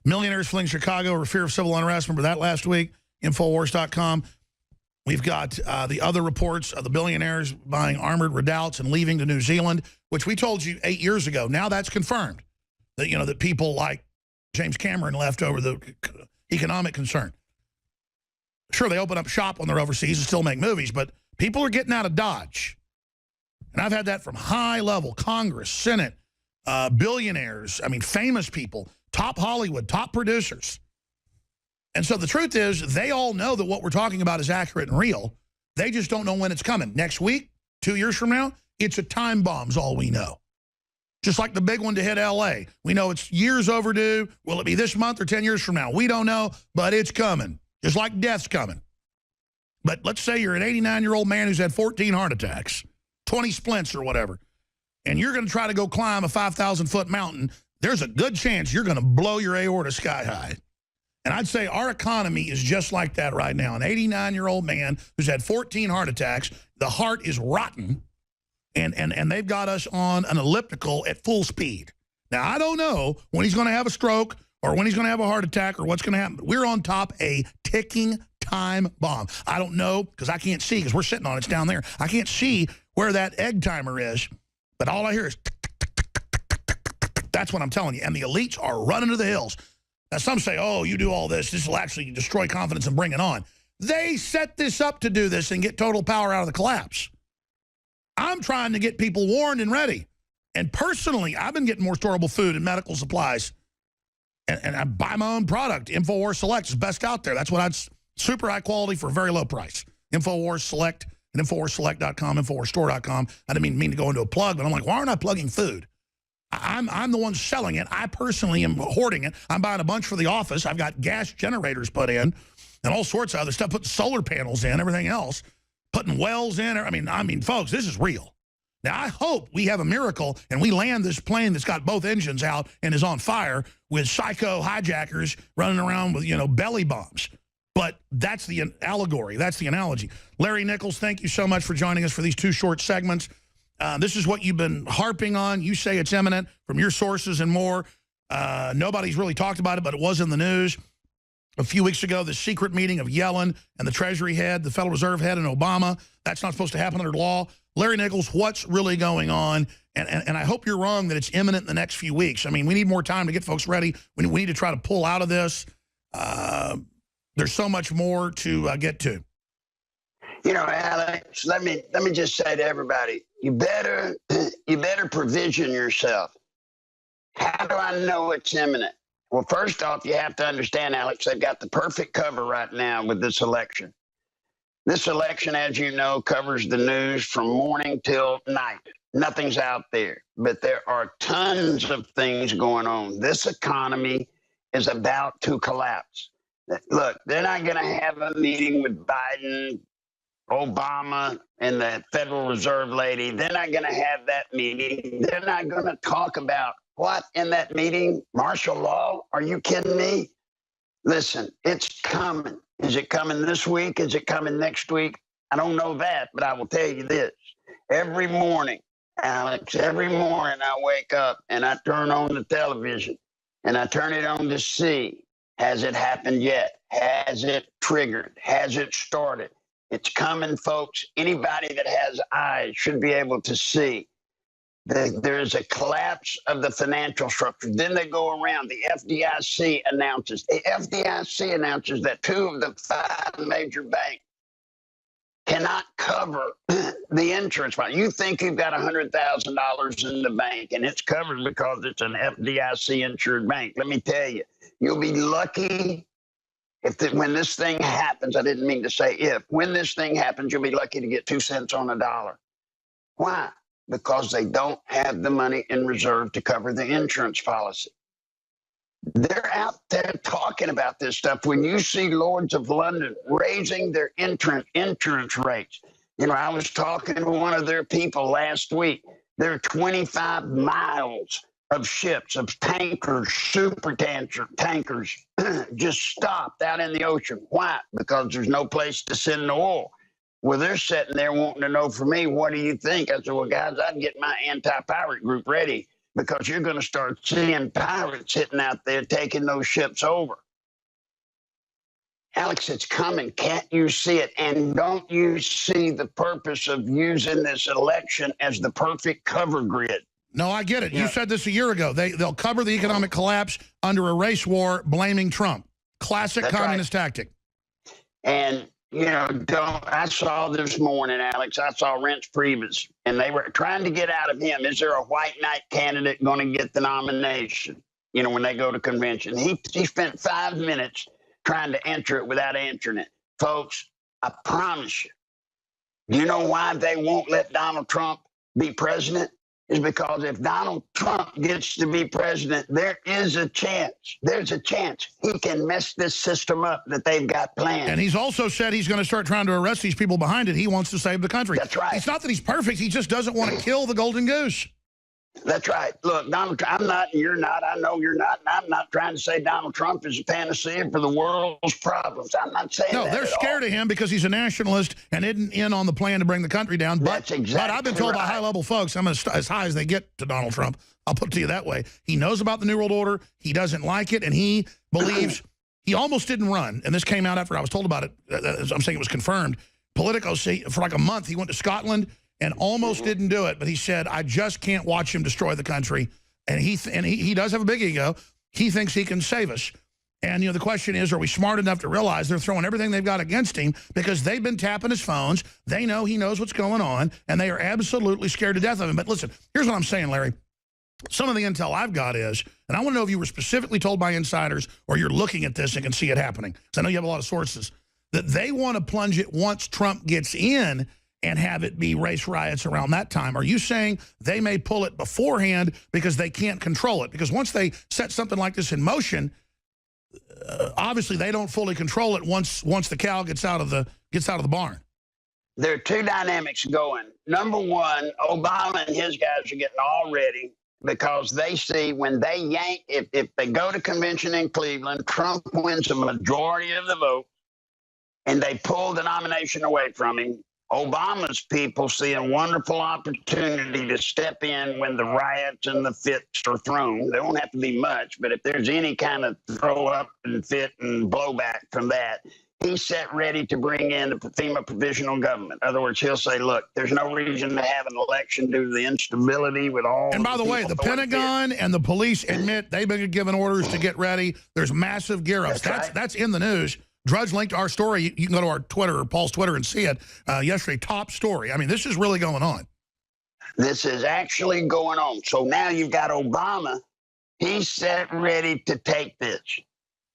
Millionaires fleeing Chicago over fear of civil unrest. Remember that last week? Infowars.com. We've got the other reports of the billionaires buying armored redoubts and leaving to New Zealand, which we told you 8 years ago. Now that's confirmed. That, that people like James Cameron left over the economic concern. Sure, they open up shop when they're overseas and still make movies, but people are getting out of Dodge. And I've had that from high level, Congress, Senate, billionaires, famous people, top Hollywood, top producers. And so the truth is, they all know that what we're talking about is accurate and real. They just don't know when it's coming. Next week, 2 years from now, it's a time bomb's all we know. Just like the big one to hit L.A. We know it's years overdue. Will it be this month or 10 years from now? We don't know, but it's coming. Just like death's coming. But let's say you're an 89-year-old man who's had 14 heart attacks, 20 splints or whatever, and you're going to try to go climb a 5,000-foot mountain. There's a good chance you're going to blow your aorta sky high. And I'd say our economy is just like that right now. An 89-year-old man who's had 14 heart attacks, the heart is rotten, and they've got us on an elliptical at full speed. Now, I don't know when he's going to have a stroke or when he's going to have a heart attack or what's going to happen. But we're on top a ticking time bomb. I don't know because I can't see because we're sitting on it. It's down there. I can't see where that egg timer is, but all I hear is tick, tick, tick, tick, tick, tick, tick, tick. That's what I'm telling you. And the elites are running to the hills. Now, some say, oh, you do all this. This will actually destroy confidence and bring it on. They set this up to do this and get total power out of the collapse. I'm trying to get people warned and ready. And personally, I've been getting more storable food and medical supplies. And I buy my own product. InfoWars Select is best out there. That's what I'd super high quality for a very low price. InfoWars Select and InfoWarsSelect.com, InfoWarsStore.com. I didn't mean to go into a plug, but I'm like, why aren't I plugging food? I'm the one selling it. I personally am hoarding it. I'm buying a bunch for the office. I've got gas generators put in and all sorts of other stuff, putting solar panels in, everything else, putting wells in. I mean, folks, this is real. Now, I hope we have a miracle and we land this plane that's got both engines out and is on fire with psycho hijackers running around with, belly bombs. But that's the allegory. That's the analogy. Larry Nichols, thank you so much for joining us for these 2 short segments. This is what you've been harping on. You say it's imminent from your sources and more. Nobody's really talked about it, but it was in the news. A few weeks ago, the secret meeting of Yellen and the Treasury head, the Federal Reserve head, and Obama. That's not supposed to happen under law. Larry Nichols, what's really going on? And I hope you're wrong that it's imminent in the next few weeks. We need more time to get folks ready. We need to try to pull out of this. There's so much more to get to. Alex, let me just say to everybody, you better provision yourself. How do I know it's imminent? Well, first off, you have to understand, Alex, they've got the perfect cover right now with this election. This election, as you know, covers the news from morning till night. Nothing's out there, but there are tons of things going on. This economy is about to collapse. Look, they're not going to have a meeting with Biden, Obama, and the Federal Reserve lady. They're not going to have that meeting. They're not going to talk about what in that meeting? Martial law? Are you kidding me? Listen, it's coming. Is it coming this week? Is it coming next week? I don't know that, but I will tell you this. Every morning, Alex, every morning I wake up and I turn on the television and I turn it on to see, has it happened yet? Has it triggered? Has it started? It's coming, folks. Anybody that has eyes should be able to see. There's a collapse of the financial structure. Then they go around. The FDIC announces. The FDIC announces that 2 of the 5 major banks cannot cover the insurance fund. You think you've got $100,000 in the bank and it's covered because it's an FDIC insured bank. Let me tell you, you'll be lucky when this thing happens. I didn't mean to say if. When this thing happens, you'll be lucky to get 2 cents on a dollar. Why? Because they don't have the money in reserve to cover the insurance policy. They're out there talking about this stuff. When you see Lords of London raising their insurance rates, I was talking to one of their people last week. There are 25 miles of ships, of tankers, super tankers, just stopped out in the ocean. Why? Because there's no place to send the oil. Well, they're sitting there wanting to know from me, what do you think? I said, well, guys, I'd get my anti-pirate group ready because you're going to start seeing pirates hitting out there, taking those ships over. Alex, it's coming. Can't you see it? And don't you see the purpose of using this election as the perfect cover grid? No, I get it. You said this a year ago. They'll cover the economic collapse under a race war, blaming Trump. Classic communist tactic. And, you know, I saw this morning, Alex, I saw Reince Priebus, and they were trying to get out of him. Is there a white knight candidate going to get the nomination, you know, when they go to convention? He spent 5 minutes trying to enter it without answering it. Folks, I promise you, do you know why they won't let Donald Trump be president? Is because if Donald Trump gets to be president, there is a chance. There's a chance he can mess this system up that they've got planned. And he's also said he's going to start trying to arrest these people behind it. He wants to save the country. That's right. It's not that he's perfect. He just doesn't want to kill the golden goose. That's right. Look, Donald Trump, I'm not, and you're not. I know you're not. And I'm not trying to say Donald Trump is a panacea for the world's problems. I'm not saying that. No, they're scared of him because he's a nationalist and isn't in on the plan to bring the country down. That's exactly but I've been told by high-level folks, I'm as high as they get to Donald Trump. I'll put it to you that way. He knows about the New World Order. He doesn't like it, and he believes he almost didn't run. And this came out after I was told about it. I'm saying it was confirmed. Politico, for like a month, he went to Scotland and almost didn't do it. But he said, I just can't watch him destroy the country. And he does have a big ego. He thinks he can save us. And, you know, the question is, are we smart enough to realize they're throwing everything they've got against him because they've been tapping his phones. They know he knows what's going on, and they are absolutely scared to death of him. But listen, here's what I'm saying, Larry. Some of the intel I've got is, and I want to know if you were specifically told by insiders or you're looking at this and can see it happening, because I know you have a lot of sources, that they want to plunge it once Trump gets in and have it be race riots around that time. Are you saying they may pull it beforehand because they can't control it? Because once they set something like this in motion, obviously they don't fully control it once the cow gets out of the barn. There are two dynamics going. Number one, Obama and his guys are getting all ready because they see when they yank, if they go to convention in Cleveland, Trump wins a majority of the vote, and they pull the nomination away from him. Obama's people see a wonderful opportunity to step in when the riots and the fits are thrown. There won't have to be much, but if there's any kind of throw up and fit and blowback from that, he's set ready to bring in the FEMA provisional government. In other words, he'll say, look, there's no reason to have an election due to the instability with all. And by the way, the Pentagon and the police admit they've been given orders to get ready. There's massive gear-ups. That's in the news. Drudge linked to our story. You can go to our Twitter or Paul's Twitter and see it yesterday. Top story. I mean, this is really going on. This is actually going on. So now you've got Obama. He's set ready to take this.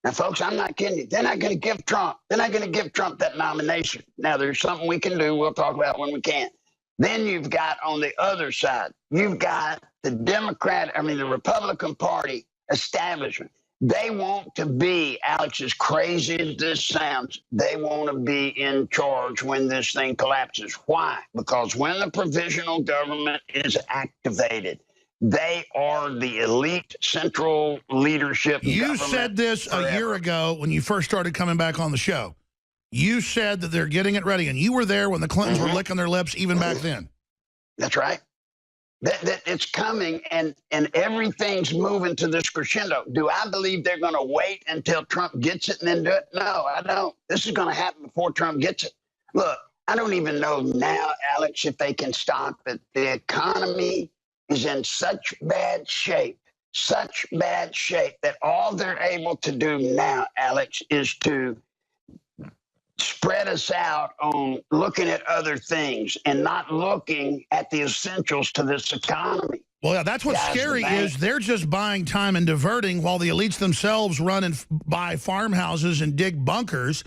Now, folks, I'm not kidding you. They're not going to give Trump. They're not going to give Trump that nomination. Now, there's something we can do. We'll talk about when we can. Then you've got on the other side, you've got the the Republican Party establishment. They want to be, Alex, as crazy as this sounds, they want to be in charge when this thing collapses. Why? Because when the provisional government is activated, they are the elite central leadership. You said this a year ago when you first started coming back on the show. You said that they're getting it ready, and you were there when the Clintons were licking their lips even back then. That's right. That it's coming, and everything's moving to this crescendo. Do I believe they're going to wait until Trump gets it and then do it? No, I don't. This is going to happen before Trump gets it. Look, I don't even know now, Alex, if they can stop it. The economy is in such bad shape that all they're able to do now, Alex, is to spread us out on looking at other things and not looking at the essentials to this economy. Well, yeah, that's what's scary is they're just buying time and diverting while the elites themselves run and buy farmhouses and dig bunkers.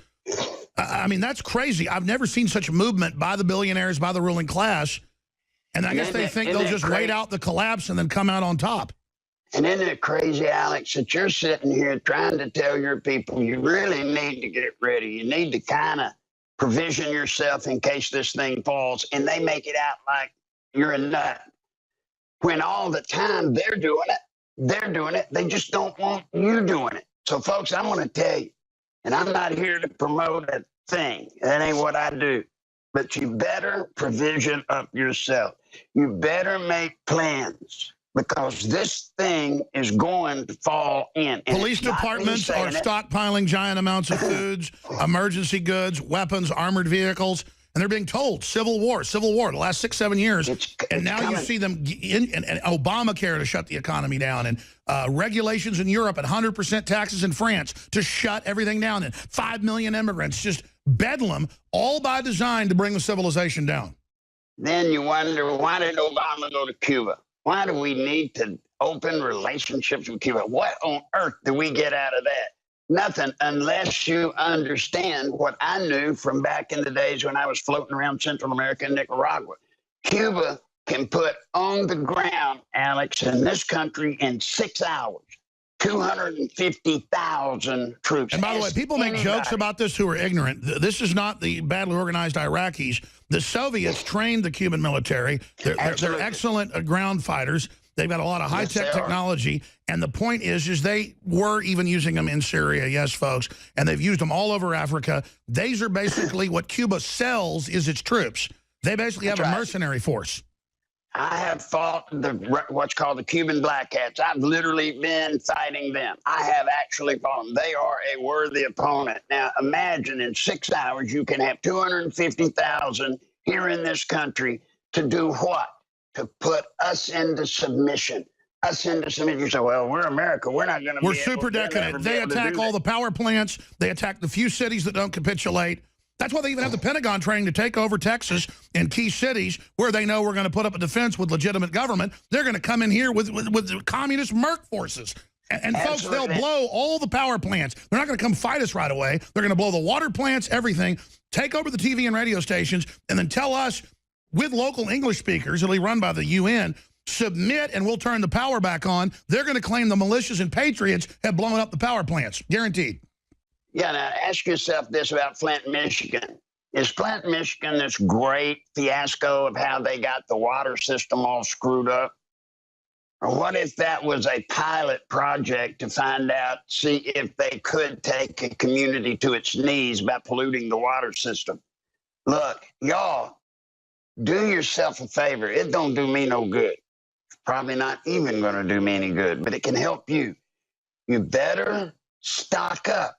I mean, that's crazy. I've never seen such movement by the billionaires, by the ruling class. And I guess they think they'll just wait out the collapse and then come out on top. And isn't it crazy, Alex, that you're sitting here trying to tell your people you really need to get ready. You need to kind of provision yourself in case this thing falls. And they make it out like you're a nut. When all the time they're doing it. They just don't want you doing it. So, folks, I'm going to tell you, and I'm not here to promote a thing. That ain't what I do. But you better provision up yourself. You better make plans. because this thing is going to fall in. And police departments are stockpiling giant amounts of foods, emergency goods, weapons, armored vehicles, and they're being told civil war, the last 6-7 years. And now coming. You see them and Obamacare to shut the economy down, and regulations in Europe, and 100% taxes in France to shut everything down, and 5 million immigrants, just bedlam, all by design to bring the civilization down. Then you wonder, why did Obama go to Cuba? Why do we need to open relationships with Cuba? What on earth do we get out of that? Nothing, unless you understand what I knew from back in the days when I was floating around Central America and Nicaragua. Cuba can put on the ground, Alex, in this country in 6 hours, 250,000 troops. And by the way, people make jokes about this who are ignorant. This is not the badly organized Iraqis. The Soviets trained the Cuban military. They're excellent ground fighters. They've got a lot of high-tech technology. And the point is they were even using them in Syria, yes, folks. And they've used them all over Africa. These are basically what Cuba sells is its troops. They basically have a mercenary force. I have fought what's called the Cuban Black Hats. I've literally been fighting them. I have actually fought them. They are a worthy opponent. Now, imagine in 6 hours you can have 250,000 here in this country to do what? To put us into submission. You say, well, we're America. We're not going to be super decadent. They attack all the power plants. They attack the few cities that don't capitulate. That's why they even have the Pentagon training to take over Texas and key cities where they know we're going to put up a defense with legitimate government. They're going to come in here with communist merc forces. And folks, they'll blow all the power plants. They're not going to come fight us right away. They're going to blow the water plants, everything, take over the TV and radio stations, and then tell us with local English speakers, it'll be run by the UN, submit and we'll turn the power back on. They're going to claim the militias and patriots have blown up the power plants. Guaranteed. Yeah, now ask yourself this about Flint, Michigan. Is Flint, Michigan this great fiasco of how they got the water system all screwed up? Or what if that was a pilot project to find out, see if they could take a community to its knees by polluting the water system? Look, y'all, do yourself a favor. It don't do me no good. It's probably not even going to do me any good, but it can help you. You better stock up.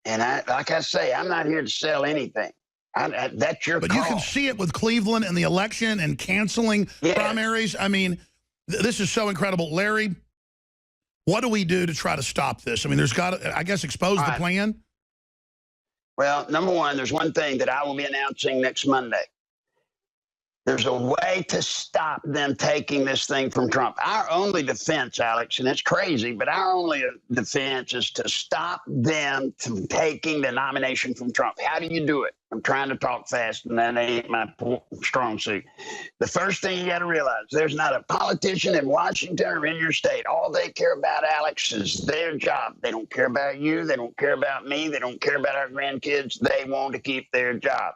And like I say, I'm not here to sell anything. That's your call. But you can see it with Cleveland and the election and canceling primaries. I mean, this is so incredible. Larry, what do we do to try to stop this? I mean, there's got to, I guess, expose the plan. Well, number one, there's one thing that I will be announcing next Monday. There's a way to stop them taking this thing from Trump. Our only defense, Alex, and it's crazy, but our only defense is to stop them from taking the nomination from Trump. How do you do it? I'm trying to talk fast, and that ain't my strong suit. The first thing you got to realize, there's not a politician in Washington or in your state. All they care about, Alex, is their job. They don't care about you. They don't care about me. They don't care about our grandkids. They want to keep their job.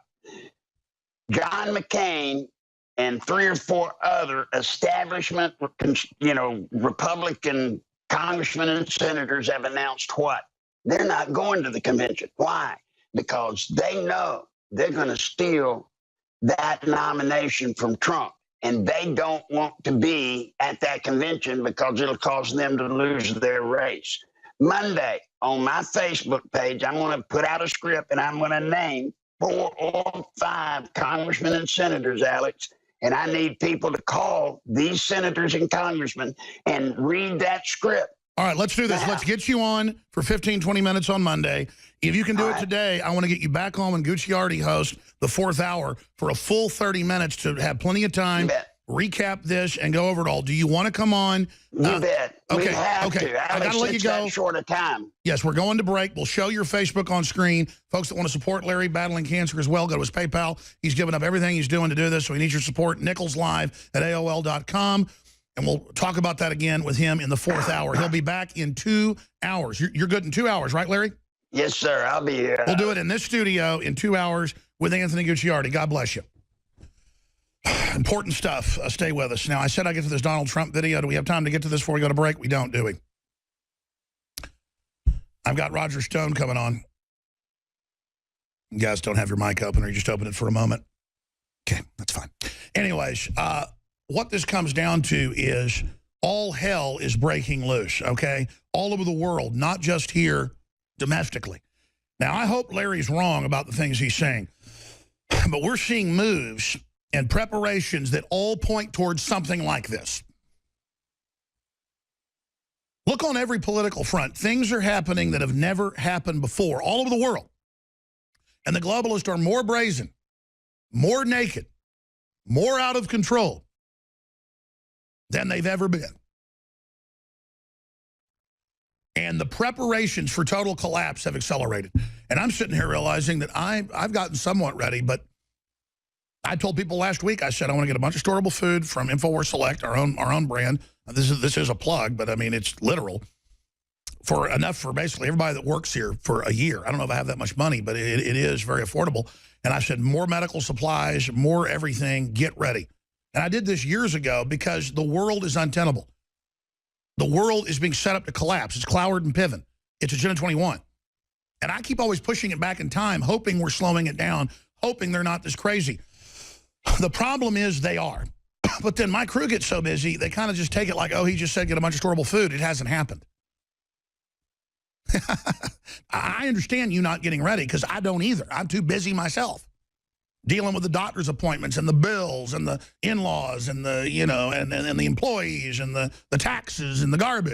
John McCain and 3 or 4 other establishment, Republican congressmen and senators have announced what? They're not going to the convention. Why? Because they know they're going to steal that nomination from Trump. And they don't want to be at that convention because it'll cause them to lose their race. Monday, on my Facebook page, I'm going to put out a script and I'm going to name 4 or 5 congressmen and senators, Alex. And I need people to call these senators and congressmen and read that script. All right, let's do this. Now, let's get you on for 15, 20 minutes on Monday. If you can do it today, I want to get you back on when Gucciardi hosts the 4th hour for a full 30 minutes to have plenty of time, recap this, and go over it all. Do you want to come on? You bet. Okay, we have to. Alex, I got to let you go. That short of time. Yes, we're going to break. We'll show your Facebook on screen. Folks that want to support Larry battling cancer as well, go to his PayPal. He's given up everything he's doing to do this, so he needs your support. NicholsLive@AOL.com. And we'll talk about that again with him in the 4th hour. He'll be back in 2 hours. You're good in 2 hours, right, Larry? Yes, sir. I'll be here. We'll do it in this studio in 2 hours with Anthony Gucciardi. God bless you. Important stuff. Stay with us. Now, I said I'd get to this Donald Trump video. Do we have time to get to this before we go to break? We don't, do we? I've got Roger Stone coming on. You guys don't have your mic open, or you just open it for a moment. Okay, that's fine. Anyways, what this comes down to is all hell is breaking loose, okay? All over the world, not just here domestically. Now, I hope Larry's wrong about the things he's saying, but we're seeing moves and preparations that all point towards something like this. Look on every political front. Things are happening that have never happened before, all over the world. And the globalists are more brazen, more naked, more out of control than they've ever been. And the preparations for total collapse have accelerated. And I'm sitting here realizing that I've gotten somewhat ready, but I told people last week, I said, I want to get a bunch of storable food from InfoWars Select, our own brand. This is a plug, but I mean, it's literal. For enough for basically everybody that works here for a year. I don't know if I have that much money, but it is very affordable. And I said, more medical supplies, more everything, get ready. And I did this years ago because the world is untenable. The world is being set up to collapse. It's Cloward and Piven. It's Agenda 21. And I keep always pushing it back in time, hoping we're slowing it down, hoping they're not this crazy. The problem is they are. But then my crew gets so busy, they kind of just take it like, oh, he just said get a bunch of storable food. It hasn't happened. I understand you not getting ready because I don't either. I'm too busy myself dealing with the doctor's appointments and the bills and the in-laws and the, you know, and the employees and the taxes and the garbage.